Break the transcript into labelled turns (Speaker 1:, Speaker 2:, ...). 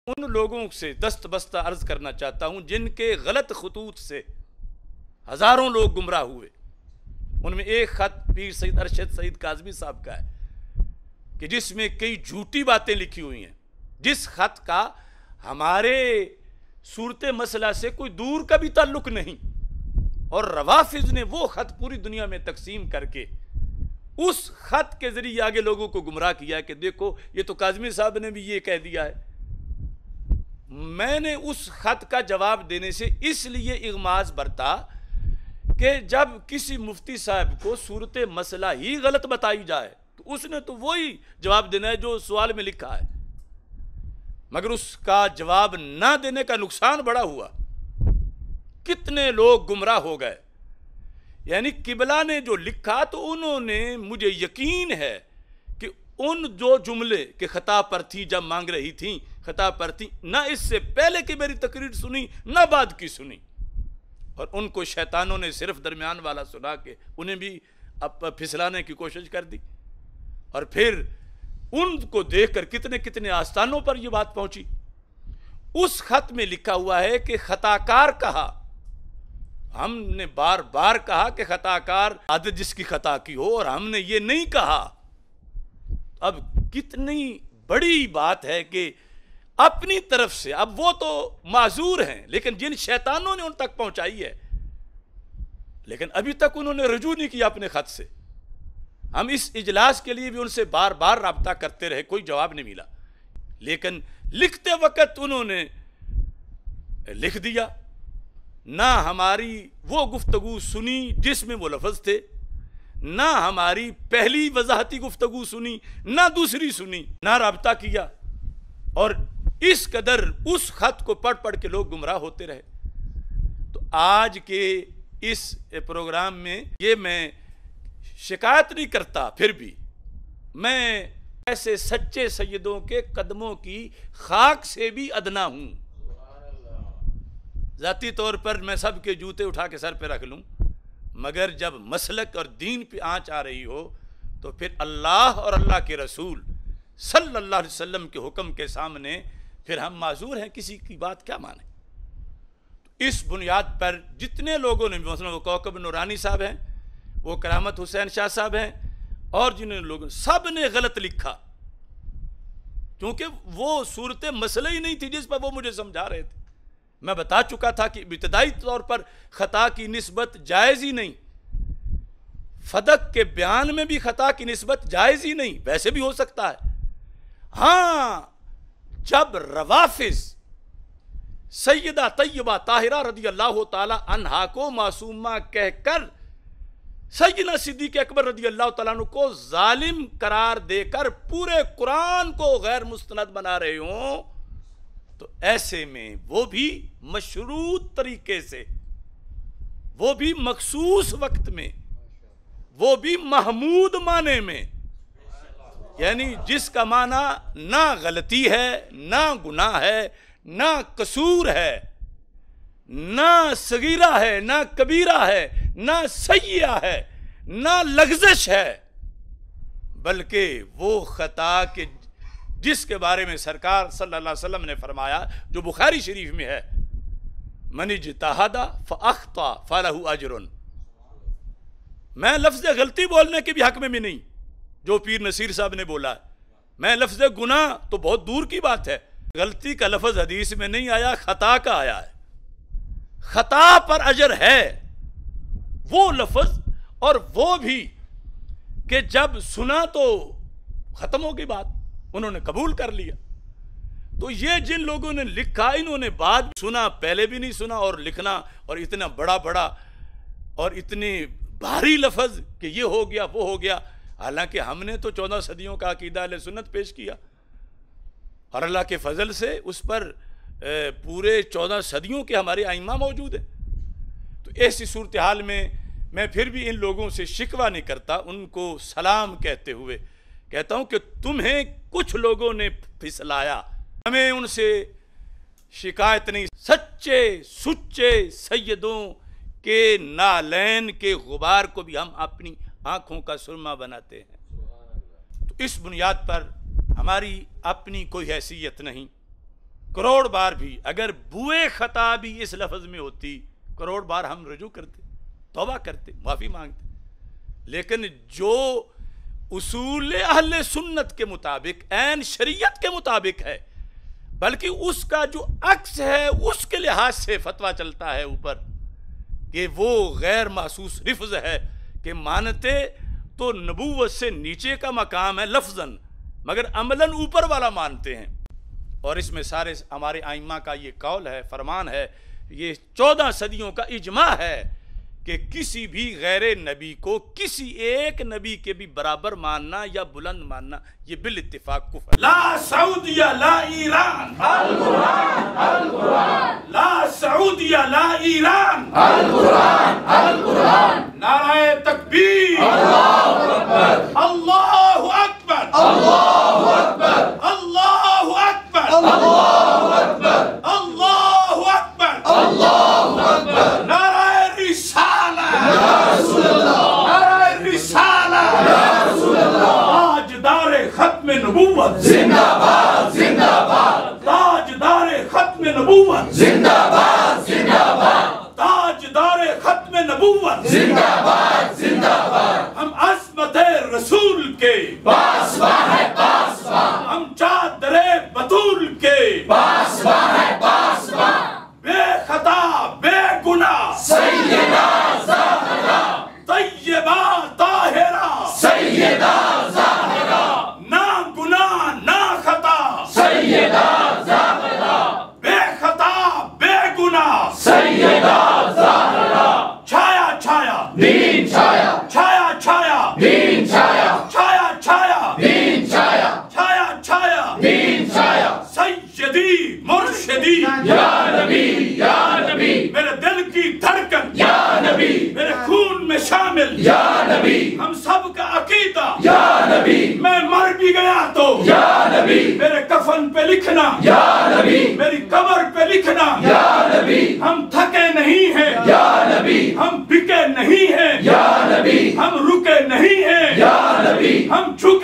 Speaker 1: ان لوگوں سے دست بستہ عرض کرنا چاہتا ہوں جن کے غلط خطوط سے ہزاروں لوگ گمراہ ہوئے. ان میں ایک خط پیر سید ارشد سعید کاظمی صاحب کا ہے کہ جس میں کئی جھوٹی باتیں لکھی ہوئی ہیں، جس خط کا ہمارے صورت مسئلہ سے کوئی دور کا بھی تعلق نہیں، اور روافض نے وہ خط پوری دنیا میں تقسیم کر کے اس خط کے ذریعے آگے لوگوں کو گمراہ کیا کہ دیکھو یہ تو کاظمی صاحب نے بھی یہ کہہ دیا ہے. میں نے اس خط کا جواب دینے سے اس لیے اغماض برتا کہ جب کسی مفتی صاحب کو صورت مسئلہ ہی غلط بتائی جائے تو اس نے تو وہی جواب دینا ہے جو سوال میں لکھا ہے، مگر اس کا جواب نہ دینے کا نقصان بڑا ہوا. کتنے لوگ گمراہ ہو گئے. یعنی قبلہ نے جو لکھا تو انہوں نے، مجھے یقین ہے کہ ان جو جملے کہ خطا پر تھی جب مانگ رہی تھیں، خطا پر تھی، نہ اس سے پہلے کی میری تقریر سنی نہ بعد کی سنی، اور ان کو شیطانوں نے صرف درمیان والا سنا کے انہیں بھی پھسلانے کی کوشش کر دی. اور پھر ان کو دیکھ کر کتنے کتنے آستانوں پر یہ بات پہنچی. اس خط میں لکھا ہوا ہے کہ خطا کار کہا. ہم نے بار بار کہا کہ خطا کار عادت جس کی خطا کی ہو، اور ہم نے یہ نہیں کہا. اب کتنی بڑی بات ہے کہ اپنی طرف سے، اب وہ تو معذور ہیں لیکن جن شیطانوں نے ان تک پہنچائی ہے، لیکن ابھی تک انہوں نے رجوع نہیں کیا اپنے خط سے. ہم اس اجلاس کے لیے بھی ان سے بار بار رابطہ کرتے رہے، کوئی جواب نہیں ملا، لیکن لکھتے وقت انہوں نے لکھ دیا. نہ ہماری وہ گفتگو سنی جس میں وہ لفظ تھے، نہ ہماری پہلی وضاحتی گفتگو سنی، نہ دوسری سنی، نہ رابطہ کیا، اور اس قدر اس خط کو پڑھ پڑھ کے لوگ گمراہ ہوتے رہے. تو آج کے اس پروگرام میں یہ میں شکایت نہیں کرتا، پھر بھی میں ایسے سچے سیدوں کے قدموں کی خاک سے بھی ادنا ہوں. ذاتی طور پر میں سب کے جوتے اٹھا کے سر پہ رکھ لوں، مگر جب مسلک اور دین پہ آنچ آ رہی ہو تو پھر اللہ اور اللہ کے رسول صلی اللہ علیہ وسلم کے حکم کے سامنے پھر ہم معذور ہیں، کسی کی بات کیا مانیں. اس بنیاد پر جتنے لوگوں نے، مثلا وہ کوکب نورانی صاحب ہیں، وہ کرامت حسین شاہ صاحب ہیں، اور جن لوگوں سب نے غلط لکھا، کیونکہ وہ صورت مسئلہ ہی نہیں تھی جس پر وہ مجھے سمجھا رہے تھے. میں بتا چکا تھا کہ ابتدائی طور پر خطا کی نسبت جائز ہی نہیں، فدق کے بیان میں بھی خطا کی نسبت جائز ہی نہیں، ویسے بھی ہو سکتا ہے. ہاں، جب روافض سیدہ طیبہ طاہرہ رضی اللہ تعالی عنہا کو معصومہ کہہ کر سیدنا صدیق اکبر رضی اللہ تعالیٰ عنہ کو ظالم قرار دے کر پورے قرآن کو غیر مستند بنا رہے ہوں، تو ایسے میں وہ بھی مشروط طریقے سے، وہ بھی مخصوص وقت میں، وہ بھی محمود معنی میں، یعنی جس کا معنی نہ غلطی ہے، نہ گناہ ہے، نہ قصور ہے، نہ صغیرہ ہے، نہ کبیرہ ہے، نہ سیئہ ہے، نہ لغزش ہے، بلکہ وہ خطا کے جس کے بارے میں سرکار صلی اللہ علیہ وسلم نے فرمایا، جو بخاری شریف میں ہے، من اجتہد فاخطأ فلہ اجر. میں لفظ غلطی بولنے کے بھی حق میں بھی نہیں جو پیر نصیر صاحب نے بولا ہے. میں لفظ گناہ تو بہت دور کی بات ہے، غلطی کا لفظ حدیث میں نہیں آیا، خطا کا آیا ہے. خطا پر اجر ہے وہ لفظ، اور وہ بھی کہ جب سنا تو ختم ہو گئی بات، انہوں نے قبول کر لیا. تو یہ جن لوگوں نے لکھا، انہوں نے بعد سنا، پہلے بھی نہیں سنا، اور لکھنا اور اتنا بڑا بڑا اور اتنے بھاری لفظ کہ یہ ہو گیا وہ ہو گیا. حالانکہ ہم نے تو 14 صدیوں کا عقیدہ اہل سنت پیش کیا، اور اللہ کے فضل سے اس پر پورے 14 صدیوں کے ہمارے ائمہ موجود ہیں. تو ایسی صورتحال میں پھر بھی ان لوگوں سے شکوہ نہیں کرتا، ان کو سلام کہتے ہوئے کہتا ہوں کہ تمہیں کچھ لوگوں نے پھسلایا، ہمیں ان سے شکایت نہیں. سچے سچے سیدوں کے نالین کے غبار کو بھی ہم اپنی آنکھوں کا سرما بناتے ہیں. تو اس بنیاد پر ہماری اپنی کوئی حیثیت نہیں، کروڑ بار بھی اگر بوئے خطا بھی اس لفظ میں ہوتی کروڑ بار ہم رجوع کرتے، توبہ کرتے، معافی مانگتے. لیکن جو اصول اہل سنت کے مطابق عین شریعت کے مطابق ہے، بلکہ اس کا جو عکس ہے اس کے لحاظ سے فتویٰ چلتا ہے اوپر کہ وہ غیر محسوس لفظ ہے، کہ مانتے تو نبوت سے نیچے کا مقام ہے لفظاً، مگر عملاً اوپر والا مانتے ہیں. اور اس میں سارے ہمارے ائمہ کا یہ قول ہے، فرمان ہے، یہ 14 صدیوں کا اجماع ہے کہ کسی بھی غیر نبی کو کسی ایک نبی کے بھی برابر ماننا یا بلند ماننا یہ بالاتفاق کفر. لا سعودیہ لا ایران، القرآن القرآن. لا سعودیہ لا ایران، القرآن القرآن. نعرہ تکبیر، اللہ اکبر، اللہ اکبر، اللہ اکبر، اللہ اکبر، اللہ اکبر، اللہ اکبر، اللہ اکبر. نعرہ رسالہ یا رسول اللہ، نعرہ رسالہ یا رسول اللہ. تاجدار ختم نبوت زندہ باد، زندہ باد. تاجدار ختم نبوت زندہ باد، زندہ باد. تاجدار ختم نبوت زندہ باد، زندہ باد. ہم عظمت رسول کے پاسباں ہیں، پاسباں. ہم چادر بطول کے پاسباں ہیں، پاسباں. بے خطا بے گناہ سیدہ زہرا، طیبہ طاہرہ سیدہ زہرا. نا گناہ نا خطا سیدہ زہرا، بے خطا بے گناہ سیدہ زہرا. چھایا چھایا دین چھایا، چھایا چھایا دین چھایا، چھایا چھایا دین چھایا، چھایا چھایا دین چھایا. سیدی مرشدی یا نبی، یا نبی. میرے دل کی دھڑکن یا نبی، میرے خون میں شامل یا نبی. ہم سب کا عقیدہ یا نبی. میں مر بھی گیا تو یا نبی. میرے کفن پہ لکھنا یا نبی، میری قبر پہ لکھنا یا نبی. ہم تھکے نہیں ہیں یا نبی، ہم بکے نہیں ہیں یا نبی، ہم رکے نہیں ہیں یا نبی، ہم جھکے